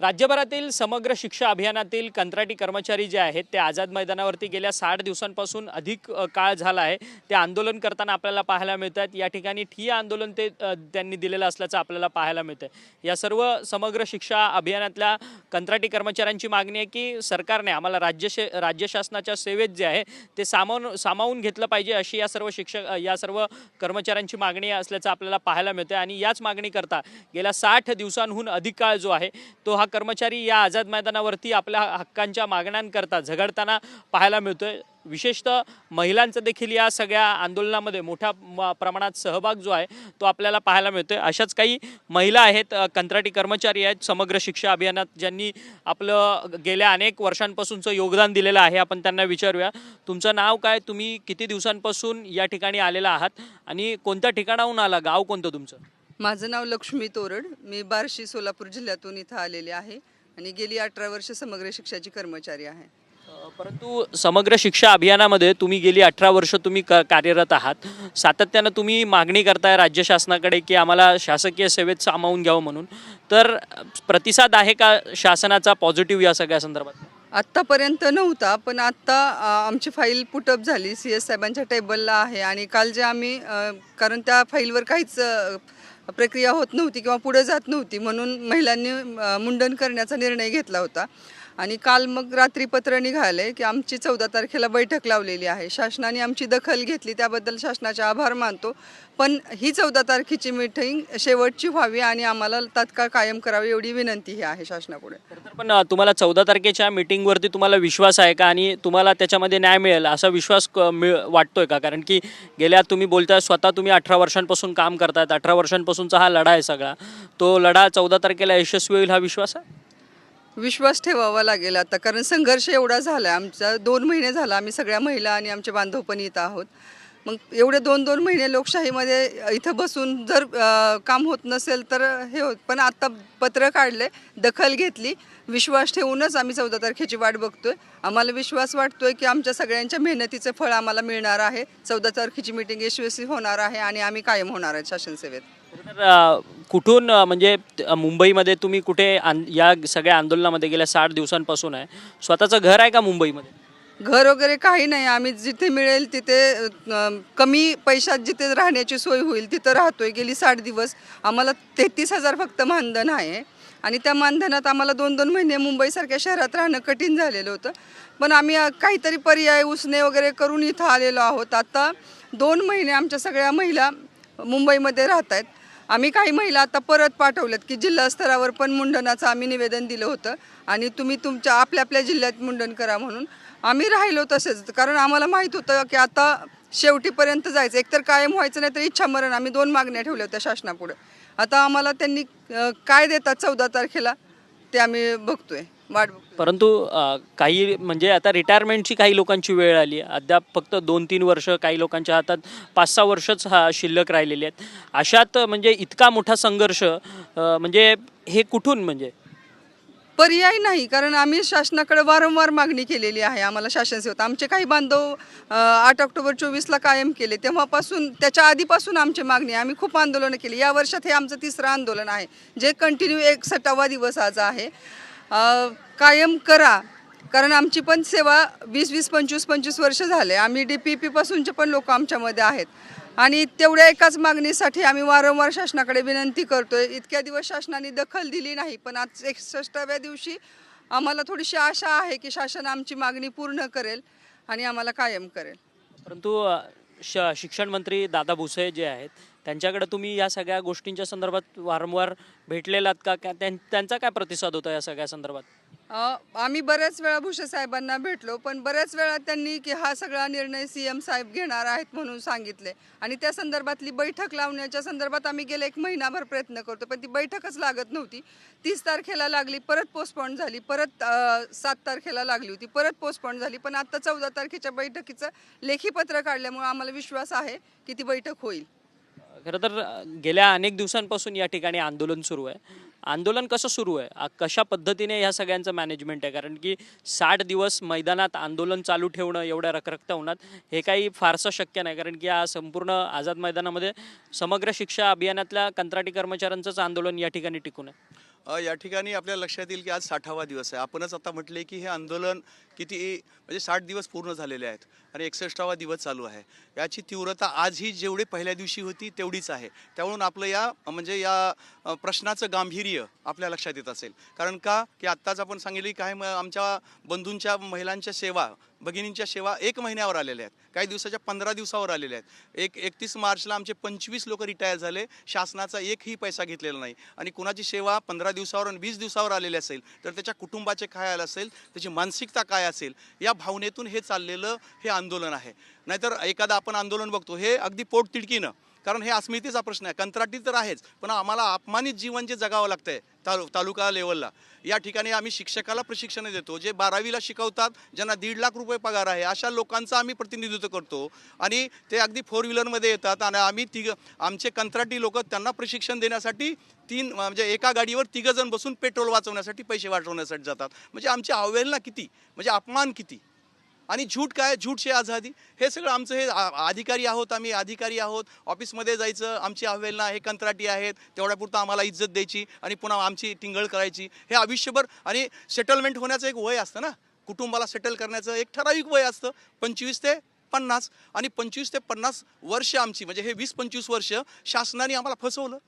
राज्यभरातील समग्र शिक्षा अभियानातील कंत्राटी कर्मचारी जे आहेत ते आझाद मैदानावरती गेल्या 60 दिवसांपासून अधिक काळ झाला आहे ते आंदोलन करताना आपल्याला पाहायला मिळतात। या ठिकाणी ठिय्या आंदोलन त्यांनी दिलेलं असल्याचं आपल्याला पाहायला मिळतं। या सर्व समग्र शिक्षा अभियानातल्या कंत्राटी कर्मचाऱ्यांची मागणी आहे की सरकारने आम्हाला राज्य शासनाच्या सेवेत जे आहे ते सामावून घेतलं पाहिजे, अशी या सर्व कर्मचाऱ्यांची मागणी असल्याचं आपल्याला पाहायला मिळतं। आणि याच मागणीकरता गेल्या 60 दिवसांहून अधिक काळ जो आहे तो हा कर्मचारी या आझाद मैदानावरती आपल्या हक्कांच्या मागण्यांकरता झगडताना पाहायला मिळतोय। विशेषतः महिलांचा देखील या सगळ्या आंदोलनामध्ये मोठ्या प्रमाणात सहभाग जो आहे तो आपल्याला पाहायला मिळतोय। अशाच काही महिला आहेत, कंत्राटी कर्मचारी आहेत समग्र शिक्षा अभियानात, ज्यांनी आपलं गेल्या अनेक वर्षांपासूनचं योगदान दिलेलं आहे। आपण त्यांना विचारूया, तुमचं नाव काय, तुम्ही किती दिवसांपासून या ठिकाणी आलेला आहात आणि कोणत्या ठिकाणाहून आला, गाव कोणतं तुमचं? माझं नाव लक्ष्मी तोरड, मी बार्शी सोलापूर जिल्ह्यातून इथं आलेले आहे आणि गेली 18 वर्ष समग्र शिक्षाची कर्मचारी आहे। परंतु समग्र शिक्षा अभियानामध्ये तुम्ही गेली 18 वर्ष तुम्ही कार्यरत आहात। सातत्यानं तुम्ही मागणी करताय राज्य शासनाकडे की आम्हाला शासकीय सेवेत सामावून घ्यावं म्हणून, तर प्रतिसाद आहे का शासनाचा पॉझिटिव्ह या सगळ्या संदर्भात? आत्तापर्यंत नव्हता, पण आत्ता आमची फाईल पुटअप झाली, CS साहेबांच्या टेबलला आहे आणि काल जे आम्ही कारण त्या फाईलवर काहीच प्रक्रिया होत नव्हती किंवा पुढे जात नव्हती, म्हणून महिलांनी मुंडन करण्याचा निर्णय घेतला होता। आणि काल मग रात्री पत्र निघाले की आमची 14 तारखेला बैठक लावलेली आहे। शासनाने आमची दखल घेतली, त्याबद्दल शासनाचे आभार मानतो, पण ही 14 तारखेची मीटिंग शेवटची व्हावी आणि आम्हाला तात्काळ कायम करावी एवढी विनंती ही आहे शासनापुढे। पण तुम्हाला 14 तारखेच्या मीटिंगवरती तुम्हाला विश्वास आहे का आणि तुम्हाला त्याच्यामध्ये न्याय मिळेल असा विश्वास वाटतोय का? कारण की गेल्या तुम्ही बोलताय स्वतः तुम्ही 18 वर्षांपासून काम करतायत, 18 वर्षांपासूनचा हा लढा आहे सगळा, तो लढा 14 तारखेला यशस्वी होईल हा विश्वास आहे? विश्वास ठेवावा लागेल आता, कारण संघर्ष एवढा झाला आहे आमचा। 2 महिने झाला आम्ही सगळ्या महिला आणि आमचे बांधव पण इथं आहोत। मग एवढे 2 महिने लोकशाहीमध्ये इथं बसून जर काम होत नसेल तर हे होत, पण आता पत्र काढले, दखल घेतली, विश्वास ठेवूनच आम्ही 14 तारखेची वाट बघतोय। आम्हाला विश्वास वाटतोय की आमच्या सगळ्यांच्या मेहनतीचं फळ आम्हाला मिळणार आहे। 14 तारखेची मीटिंग यशस्वी होणार आहे आणि आम्ही कायम होणार आहे शासन सेवेत। कुठून म्हणजे मुंबईमध्ये तुम्ही कुठे या सगळ्या आंदोलनामध्ये गेल्या 60 दिवसांपासून आहे, स्वतःचं घर आहे का मुंबईमध्ये? घर वगैरे काही नाही, आम्ही जिथे मिळेल तिथे कमी पैशात जिथे राहण्याची सोय होईल तिथं राहतोय। गेली 60 दिवस आम्हाला 33,000 फक्त मानधन आहे आणि त्या मानधनात आम्हाला 2-2 महिने मुंबईसारख्या शहरात राहणं कठीण झालेलं होतं, पण आम्ही काहीतरी पर्याय उसने वगैरे करून इथं आलेलो आहोत। आता 2 महिने आमच्या सगळ्या महिला मुंबईमध्ये राहत आहेत। आम्ही काही महिला आता परत पाठवल्यात की जिल्हा स्तरावर पण मुंडनाचं आम्ही निवेदन दिलं होतं आणि तुम्ही तुमच्या आपल्या जिल्ह्यात मुंडन करा म्हणून। आम्ही राहिलो तसेच, कारण आम्हाला माहीत होतं की आता शेवटीपर्यंत जायचं, एकतर कायम व्हायचं नाही तर इच्छामरण। आम्ही 2 मागण्या ठेवल्या होत्या शासनापुढे। आता आम्हाला त्यांनी काय देतात 14 तारखेला ते आम्ही बघतोय, वाट बघतोय। परंतु काही म्हणजे आता रिटायरमेंटची काही लोकांची वेळ आली आहे, अद्याप फक्त 2-3 वर्ष, काही लोकांच्या हातात 5-6 वर्षच शिल्लक राहिलेली आहेत। अशात म्हणजे इतका मोठा संघर्ष, म्हणजे हे कुठून, म्हणजे पर्याय नाही, कारण आम्ही शासनाकडे वारंवार मागणी केलेली आहे। आम्हाला शासन सेवेत आमचे काही बांधव 8 ऑक्टोबर 24ला कायम केले, तेव्हापासून त्याच्या आधीपासून आमची मागणी, आम्ही खूप आंदोलनं केली। या वर्षात हे आमचं 3रं आंदोलन आहे, जे कंटिन्यू 61वा दिवस आज आहे। कायम करा, कारण आमची पण सेवा 20-20, 25-25 वर्ष झाले। आम्ही DPP पासूनचे पण लोक आमच्यामध्ये आहेत आणि तेवढ्या एकाच मागणीसाठी आम्ही वारंवार शासनाकडे विनंती करतोय। इतक्या दिवस शासनाने दखल दिली नाही, पण आज 61व्या दिवशी आम्हाला थोडीशी आशा आहे की शासन आमची मागणी पूर्ण करेल आणि आम्हाला कायम करेल। परंतु शिक्षण मंत्री दादा भुसे जे आहेत त्यांच्याकडे तुम्ही या सगळ्या गोष्टींच्या संदर्भात वारंवार भेटलेलात का? त्यांचा काय प्रतिसाद होता या सगळ्या संदर्भात? आम्ही बऱ्याच वेळा भुसे साहेबांना भेटलो, पण बऱ्याच वेळा त्यांनी की हा सगळा निर्णय CM साहेब घेणार आहेत म्हणून सांगितले आणि त्या संदर्भातली बैठक लावण्याच्या संदर्भात आम्ही गेले 1 महिनाभर प्रयत्न करतो, पण ती बैठकच लागत नव्हती। 30 तारखेला लागली, परत पोस्टपोन झाली, परत 7 तारखेला लागली होती, परत पोस्टपोन झाली, पण आता 14 तारखेच्या बैठकीचं लेखी पत्र काढल्यामुळे आम्हाला विश्वास आहे की ती बैठक होईल। खरं तर गेल्या अनेक दिवसांपासून या ठिकाणी आंदोलन सुरू आहे। आंदोलन कसं सुरू आहे, कशा पद्धतीने ह्या सगळ्यांचं मॅनेजमेंट आहे? कारण की 60 दिवस मैदानात आंदोलन चालू ठेवणं एवढ्या रखरखत्या उन्हात हे काही फारसं शक्य नाही, कारण की या संपूर्ण आझाद मैदानामध्ये समग्र शिक्षा अभियानातल्या कंत्राटी कर्मचाऱ्यांचंच आंदोलन या ठिकाणी टिकून आहे। या ठिकाणी आपल्या लक्षात येईल की आज 60वा दिवस आहे. आपणच आता म्हटले की हे आंदोलन किती म्हणजे 60 दिवस पूर्ण झालेले आहेत आणि 61वा दिवस चालू आहे. याची तीव्रता आजही जेवढी पहिल्या दिवशी होती तेवढीच आहे. त्यामुळे आपलं या प्रश्नाचं गांभीर्य आपल्या लक्षात येत असेल. कारण का की आत्ताच आपण सांगितले काय आमच्या बंधूंच्या महिलांच्या सेवा भगिनींच्या सेवा 1 महिन्यावर आलेल्या आहेत, काही दिवसाच्या 15 दिवसावर आलेल्या आहेत. 31 मार्चला आमचे 25 लोक रिटायर झाले, शासनाचा एकही पैसा घेतलेला नाही. आणि कुणाची सेवा 15 दिवसावर आणि 20 दिवसावर आलेली असेल तर त्याच्या कुटुंबाचे काय आलं असेल, त्याची मानसिकता काय असेल, या भावनेतून हे चाललेलं हे आंदोलन आहे. नाहीतर एखादं आपण आंदोलन बघतो हे अगदी पोटतिडकीनं, कारण हे अस्मितेचा प्रश्न आहे. कंत्राटी तर आहेच, पण आम्हाला अपमानित जीवन जे जगावं लागतंय तालुका लेवलला. या ठिकाणी आम्ही शिक्षकाला प्रशिक्षण देतो, जे 12वीला शिकवतात, ज्यांना 1.5 लाख रुपये पगार आहे, अशा लोकांचं आम्ही प्रतिनिधित्व करतो. आणि ते अगदी 4 व्हीलरमध्ये येतात आणि आम्ही आमचे कंत्राटी लोक त्यांना प्रशिक्षण देण्यासाठी म्हणजे एका गाडीवर 3 जण बसून पेट्रोल वाचवण्यासाठी, पैसे वाचवण्यासाठी जातात. म्हणजे आमची अवहेलना किती, म्हणजे अपमान किती. आणि झूट काय, झूटशी आझादी, हे सगळं आमचं हे अधिकारी आहोत, आम्ही अधिकारी आहोत, ऑफिसमध्ये जायचं, आमची अवहेलना, हे कंत्राटी आहेत तेवढ्यापुरतं आम्हाला इज्जत द्यायची आणि पुन्हा आमची टिंगळ करायची, हे आयुष्यभर. आणि सेटलमेंट होण्याचं एक वय असतं ना, कुटुंबाला सेटल करण्याचं एक ठराविक वय असतं, 25 ते 50. आणि 25 ते 50 वर्ष आमची, म्हणजे हे 20-25 वर्ष शासनाने आम्हाला फसवलं.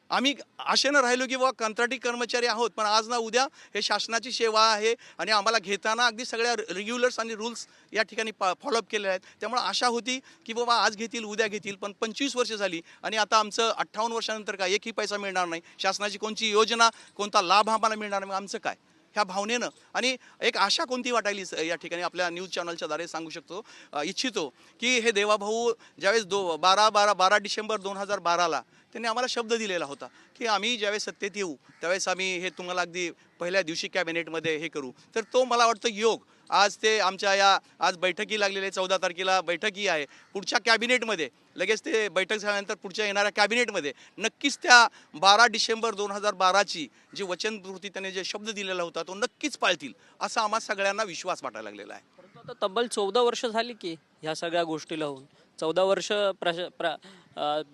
आम्ही आशेनं राहिलो की बाबा कंत्राटी कर्मचारी आहोत, पण आज ना उद्या हे शासनाची सेवा आहे आणि आम्हाला घेताना अगदी सगळ्या रेग्युलर्स आणि रूल्स या ठिकाणी फॉलोअप केले आहेत. त्यामुळे आशा होती की बाबा आज घेतील, उद्या घेतील, पण 25 वर्ष झाली आणि आता आमचं 58 वर्षानंतर काय एकही पैसा मिळणार नाही, शासनाची कोणती योजना, कोणता लाभ आम्हाला मिळणार नाही. आमचं काय, ह्या भावनेनं. आणि एक आशा कोणती वाटायली या ठिकाणी आपल्या न्यूज चॅनलच्या द्वारे सांगू इच्छितो की हे देवाभाऊ ज्यावेळेस 12 डिसेंबर 2012ला त्यांनी आम्हाला शब्द दिलेला होता की आम्ही ज्यावेळेस सत्तेत येऊ त्यावेळेस आम्ही हे तुम्हाला अगदी पहिल्या दिवशी कॅबिनेटमध्ये हे करू. तर तो मला वाटतं योग आज ते आमच्या आज बैठकी लागलेली आहे, 14 तारखेला बैठकी आहे. पुढच्या कॅबिनेटमध्ये लगेच ते बैठक झाल्यानंतर पुढच्या येणाऱ्या कॅबिनेटमध्ये नक्कीच त्या 12 डिसेंबर 2012ची जी वचनपूर्ती त्याने जे शब्द दिलेला होता तो नक्कीच पाळतील, असा आम्हा सगळ्यांना विश्वास वाटायला लागलेला आहे. परंतु आता तब्बल 14 वर्ष झाली की ह्या सगळ्या गोष्टीला होऊन. 14 वर्ष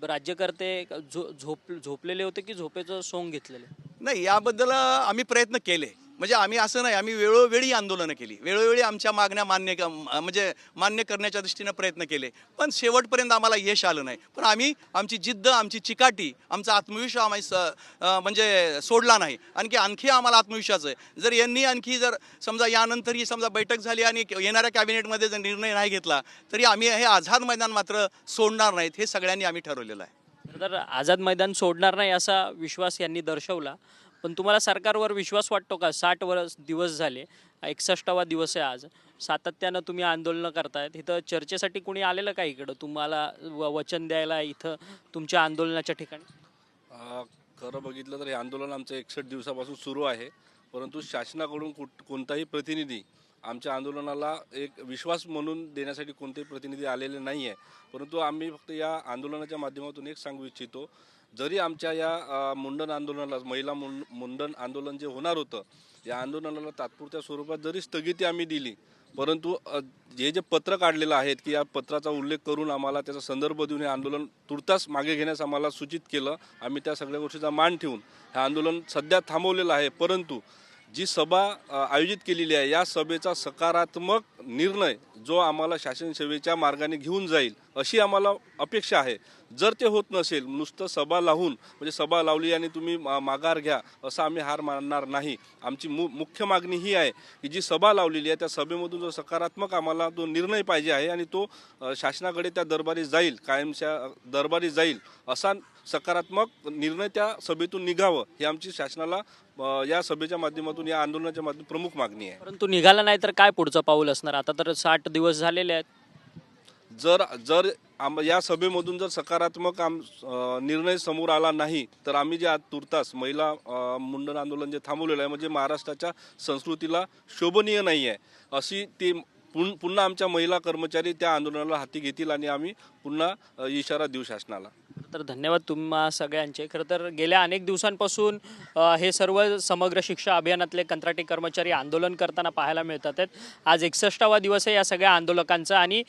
राज्यकर्ते झोपलेले होते की झोपेचं सोंग घेतलेले? नाही, याबद्दल आम्ही प्रयत्न केले. म्हणजे आम्ही असं नाही, आम्ही वेळोवेळी आंदोलनं केली, वेळोवेळी आमच्या मागण्या मान्य करण्याच्या दृष्टीनं प्रयत्न केले, पण शेवटपर्यंत आम्हाला यश आलं नाही. पण आम्ही आमची जिद्द, आमची चिकाटी, आमचा आत्मविश्वास आम्ही म्हणजे सोडला नाही. आणखी आम्हाला आत्मविश्वास आहे. जर यांनी आणखी जर समजा यानंतरही समजा बैठक झाली आणि येणाऱ्या कॅबिनेटमध्ये जर निर्णय नाही घेतला तरी आम्ही हे आझाद मैदान मात्र सोडणार नाहीत, हे सगळ्यांनी आम्ही ठरवलेलं आहे. तर आझाद मैदान सोडणार नाही असा विश्वास यांनी दर्शवला. पण तुम्हाला सरकारवर विश्वास वाटतो का? 60 दिवस झाले, 61वा दिवस आहे आज, सातत्यानं तुम्ही आंदोलनं करतायत. इथं चर्चेसाठी कुणी आलेलं का इकडं तुम्हाला वचन द्यायला इथं तुमच्या आंदोलनाच्या ठिकाणी? खरं बघितलं तर हे आंदोलन आमचं 61 दिवसापासून सुरू आहे, परंतु शासनाकडून कोणताही प्रतिनिधी आमच्या आंदोलनाला एक विश्वास म्हणून देण्यासाठी कोणतेही प्रतिनिधी आलेले नाही आहे. परंतु आम्ही फक्त या आंदोलनाच्या माध्यमातून एक सांगू इच्छितो, जरी आमच्या या मुंडन आंदोलनाला महिला मुंडन आंदोलन जे होणार होतं, या आंदोलनाला तात्पुरत्या स्वरूपात जरी स्थगिती आम्ही दिली, परंतु जे पत्र काढलेलं आहे की या पत्राचा उल्लेख करून आम्हाला त्याचा संदर्भ देऊन हे आंदोलन तुर्तास मागे घेण्यास आम्हाला सूचित केलं. आम्ही त्या सगळ्या गोष्टीचा मान ठेवून हे आंदोलन सध्या थांबवलेलं आहे. परंतु जी सभा आयोजित केलेली आहे या सभेचा सकारात्मक निर्णय जो आम्हाला शासन सेवेच्या मार्गाने घेऊन जाईल अशी आम्हाला अपेक्षा आहे. जर ते होत नसेल, नुसतं सभा लावून म्हणजे सभा लावली आणि तुम्ही माघार घ्या असं आम्ही हार मानणार नाही. आमची मुख्य मागणी ही आहे की जी सभा लावलेली आहे त्या सभेमधून जो सकारात्मक आम्हाला तो निर्णय पाहिजे आहे आणि तो शासनाकडे त्या दरबारी जाईल, कायमच्या दरबारी जाईल असा सकारात्मक निर्णय त्या सभेतून निघावं ही आमची शासनाला या सभेच्या माध्यमातून या आंदोलनाच्या माध्यमातून प्रमुख मागणी आहे. परंतु निघाला नाही तर काय पुढचं पाऊल असणार? आता तर 60 दिवस झालेले आहेत. जर या सभेमधून जर सकारात्मक निर्णय समोर आला नाही तर आम्ही जे आज तुर्तास महिला मुंडन आंदोलन जे थांबवलेलं आहे म्हणजे महाराष्ट्राच्या संस्कृतीला शोभनीय नाही आहे अशी ती पुन्हा आमच्या महिला कर्मचारी त्या आंदोलनाला हाती घेतील आणि आम्ही पुन्हा इशारा देऊ शासनाला. तर धन्यवाद तुम्हा सगळ्यांचे. खरं तर गेल्या अनेक दिवसांपासून हे सर्व समग्र शिक्षा अभियानातले कंत्राटी कर्मचारी आंदोलन करताना पाहायला मिळतात आहेत. आज 61वा दिवस आहे या सगळ्या आंदोलकांचा आणि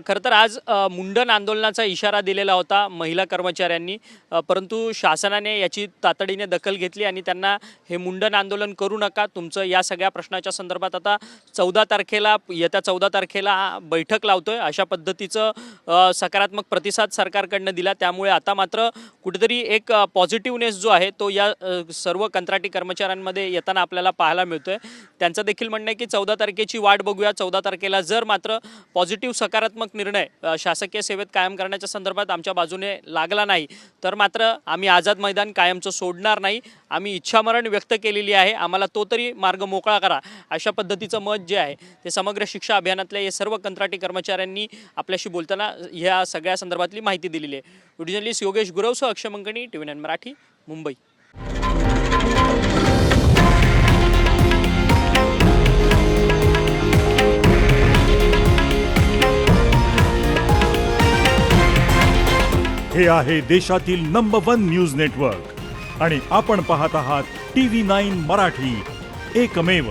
खरं तर आज मुंडन आंदोलनाचा इशारा दिलेला होता महिला कर्मचाऱ्यांनी, परंतु शासनाने याची तातडीने दखल घेतली आणि त्यांना हे मुंडन आंदोलन करू नका, तुमचं या सगळ्या प्रश्नाच्या संदर्भात आता येत्या 14 तारखेला बैठक लावतोय अशा पद्धतीचं सकारात्मक प्रतिसाद सरकारकडनं दिला. त्यामुळे आता मात्र कुठेतरी एक पॉझिटिव्हनेस जो आहे तो या सर्व कंत्राटी कर्मचाऱ्यांमध्ये येताना आपल्याला पाहायला मिळतोय. त्यांचं देखील म्हणणं आहे की 14 तारखेची वाट बघूया. 14 तारखेला जर मात्र पॉझिटिव्ह सकारात्मक निर्णय शासकीय सेवेत कायम करण्याच्या संदर्भात आमच्या बाजूने लागला नाही तर मात्र आम्ही आझाद मैदान कायमचं सोडणार नाही. आम्ही इच्छामरण व्यक्त केलेली आहे, आम्हाला तो तरी मार्ग मोकळा करा अशा पद्धतीचं मत जे आहे ते समग्र शिक्षा अभियानातल्या हे सर्व कंत्राटी कर्मचाऱ्यांनी आपल्याशी बोलताना ह्या सगळ्या संदर्भातली माहिती दिलेली आहे. व्हिडिओ जर्नलिस्ट योगेश गुरवसह अक्षय मंकणी, TV9 मराठी, मुंबई. हे आहे देशातील नंबर 1 न्यूज नेटवर्क आणि आपण पाहत आहात TV9 मराठी, एकमेव.